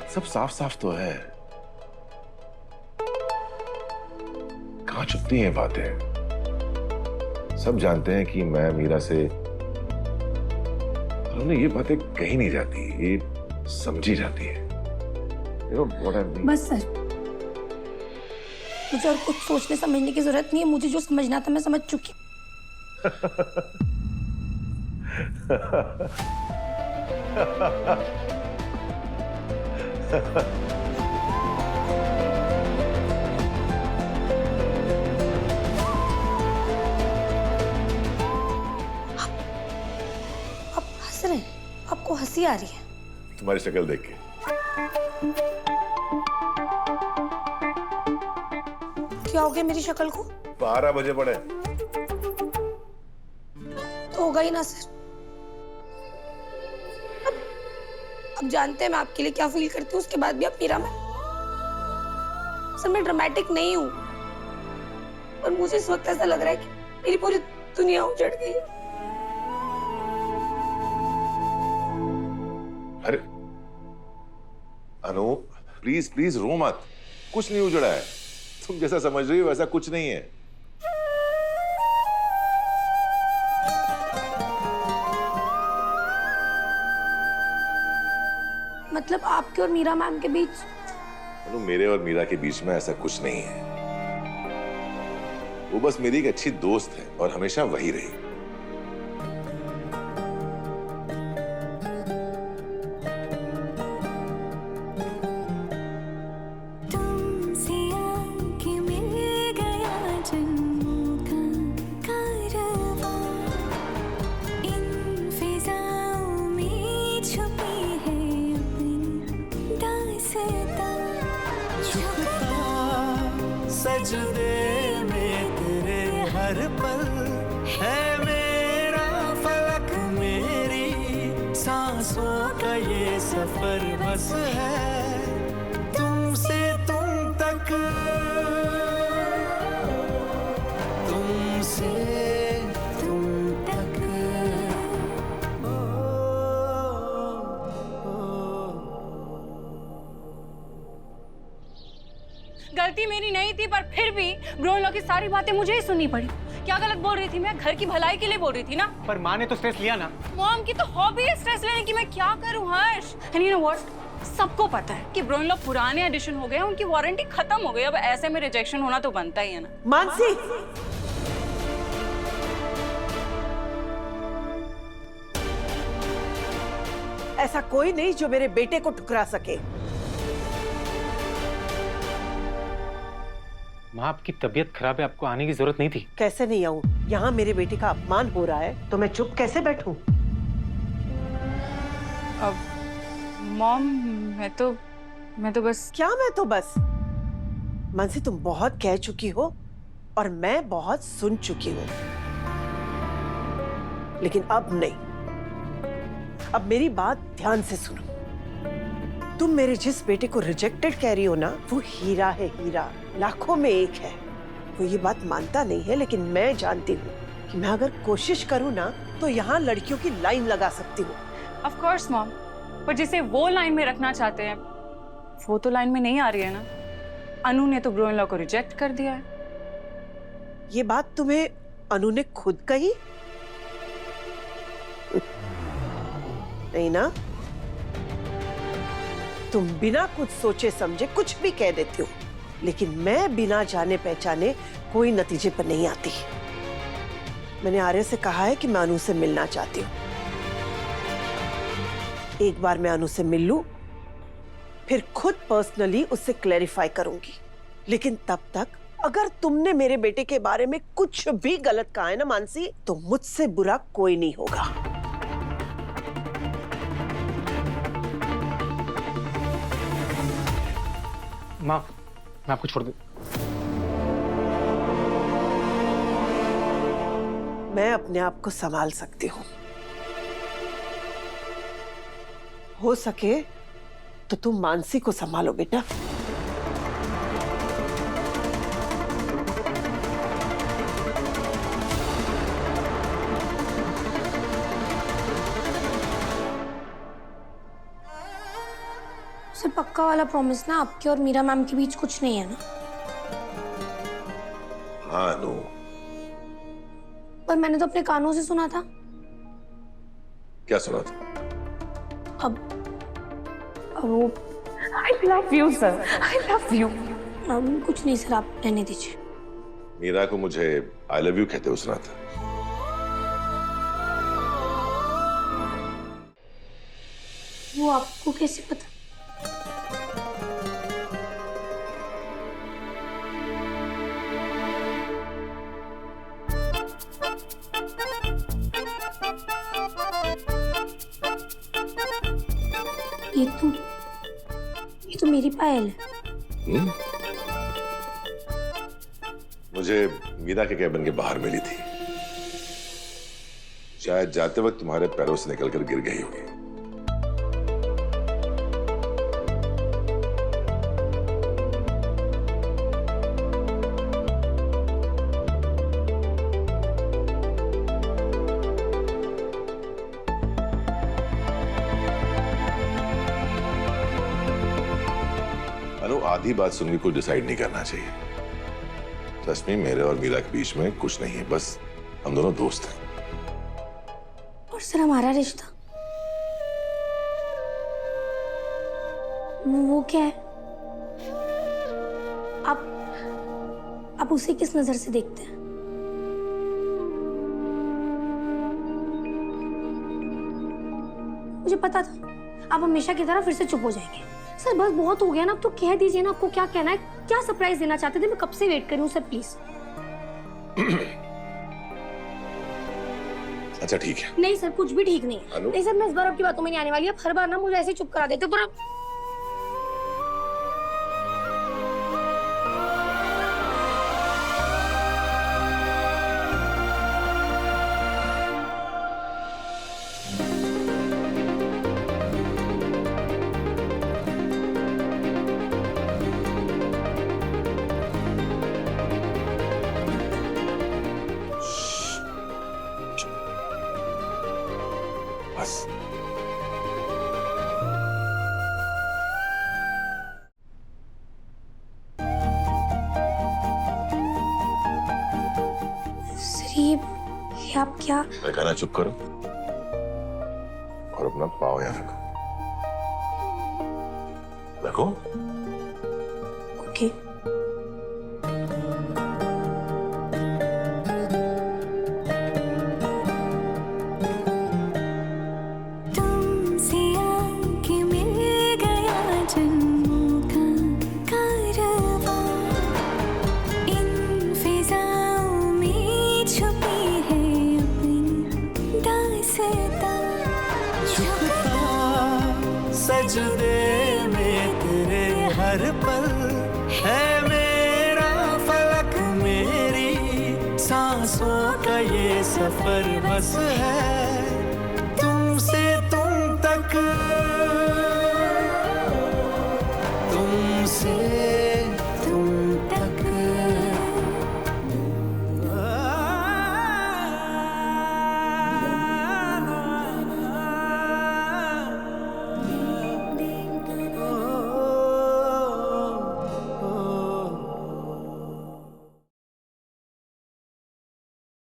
सब साफ साफ तो है। कहां छुपती हैं बातें? सब जानते हैं कि मैं मीरा से, हमने ये बातें कही नहीं जाती, ये समझी जाती है। what I mean? बस सर, मुझे और कुछ सोचने समझने की जरूरत नहीं है। मुझे जो समझना था मैं समझ चुकी। आप हंस रहे हैं? आपको हंसी आ रही है? तुम्हारी शक्ल देख के। क्या हो गया मेरी शक्ल को? 12 बजे पड़े। तो होगा ही ना सर। अब जानते हैं मैं आपके लिए क्या फील करती हूँ, उसके बाद भी आप मीरा में। सर मैं ड्रामेटिक नहीं हूँ, पर मुझे इस वक्त ऐसा लग रहा है कि मेरी पूरी दुनिया उजड़ गई है। अरे अनु, प्लीज प्लीज रो मत। कुछ नहीं उजड़ा है, तुम जैसा समझ रही हो वैसा कुछ नहीं है। मतलब आपके और मीरा मैम के बीच? अनु, मेरे और मीरा के बीच में ऐसा कुछ नहीं है। वो बस मेरी एक अच्छी दोस्त है और हमेशा वही रही। सजदे में तेरे हर पल है मेरा फलक, मेरी सांसों का ये सफर बस है तुमसे तुम तक, तुमसे तुम तक। गलती मेरी नहीं थी, पर फिर भी ब्रोनलॉ की सारी बातें मुझे ही सुननी पड़ी। क्या गलत बोल रही थी मैं? घर की भलाई के लिए बोल रही थी ना। पर माँ ने तो स्ट्रेस लिया ना। मॉम की तो हॉबी है स्ट्रेस लेने की, मैं क्या करूं हर्ष? एंड यू नो व्हाट, सबको पता है कि ब्रोनलॉ पुराने एडिशन हो गए, उनकी वारंटी खत्म हो गई। अब ऐसे में रिजेक्शन होना तो बनता ही है ना। मानसी, ऐसा कोई नहीं जो मेरे बेटे को ठुकरा सके। माँ, आपकी तबीयत खराब है, आपको आने की जरूरत नहीं थी। कैसे नहीं आऊं? यहाँ मेरे बेटे का अपमान हो रहा है तो मैं चुप कैसे बैठूं? अब मॉम, मैं तो बस। क्या मैं तो बस? मानसी, तुम बहुत कह चुकी हो और मैं बहुत सुन चुकी हूँ, लेकिन अब नहीं। अब मेरी बात ध्यान से सुनो। तुम मेरे जिस बेटे को रिजेक्टेड कह रही हो ना, वो हीरा है, हीरा, लाखों में एक है। वो ये बात मानता नहीं है, लेकिन मैं जानती हूँ कि मैं अगर कोशिश करूँ ना तो यहाँ लड़कियों की लाइन लगा सकती हूँ। ऑफ कोर्स मॉम, पर जिसे वो लाइन में रखना चाहते हैं वो तो लाइन में नहीं आ रही है ना। अनु ने तो ब्रो इन लॉ को रिजेक्ट कर दिया है। ये बात तुम्हें अनु ने खुद कही? नहीं ना? तुम बिना कुछ सोचे समझे कुछ भी कह देते हो, लेकिन मैं बिना जाने पहचाने कोई नतीजे पर नहीं आती। मैंने आर्य से कहा है कि मैं अनु से मिलना चाहती हूँ। एक बार मैं अनु से मिल लूं, फिर खुद पर्सनली उससे क्लैरिफाई करूंगी। लेकिन तब तक अगर तुमने मेरे बेटे के बारे में कुछ भी गलत कहा है ना मानसी, तो मुझसे बुरा कोई नहीं होगा। माँ, मैं आपको छोड़ दूं। मैं अपने आप को संभाल सकती हूँ। हो सके तो तुम मानसी को संभालो बेटा। सर पक्का वाला प्रॉमिस ना, आपके और मीरा मैम के बीच कुछ नहीं है ना? हाँ अनु, पर मैंने तो अपने कानों से सुना था। क्या सुना था? अब वो I love you, sir. I love you. कुछ नहीं सर, आप रहने दीजिए। मीरा को मुझे आई लव यू कहते हुए सुना था। वो आपको कैसे पता? ये तो मेरी पायल है। मुझे मीरा के कैबिन के बाहर मिली थी। शायद जाते वक्त तुम्हारे पैरों से निकलकर गिर गई होगी। अनु, आधी बात सुन के कुछ डिसाइड नहीं करना चाहिए। सच में मेरे और मीरा के बीच में कुछ नहीं है, बस हम दोनों दोस्त हैं। और सर हमारा रिश्ता वो क्या है? आप उसे किस नजर से देखते हैं? मुझे पता था आप हमेशा की तरह फिर से चुप हो जाएंगे। सर बस बहुत हो गया ना, अब तो कह दीजिए ना, आपको क्या कहना है, क्या सरप्राइज देना चाहते थे? मैं कब से वेट कर रही हूँ सर, प्लीज। अच्छा ठीक है। नहीं सर, कुछ भी ठीक नहीं है। अनु? नहीं सर, मैं इस बार आपकी बातों में नहीं आने वाली। आप हर बार ना मुझे ऐसे ही चुप करा देते हो, पर बस सर ये आप क्या? मैं कहना चुप करो और अपना पाँव यहाँ रखो। रखो। ओके। तुमसे आके मिल गया जन्मों का कारवां, इन फिजाओं में छुपी है अपनी दास्तां। झुकता सजदे में तेरे हर पल है मेरा फलक, मेरी सांसों का ये सफर बस है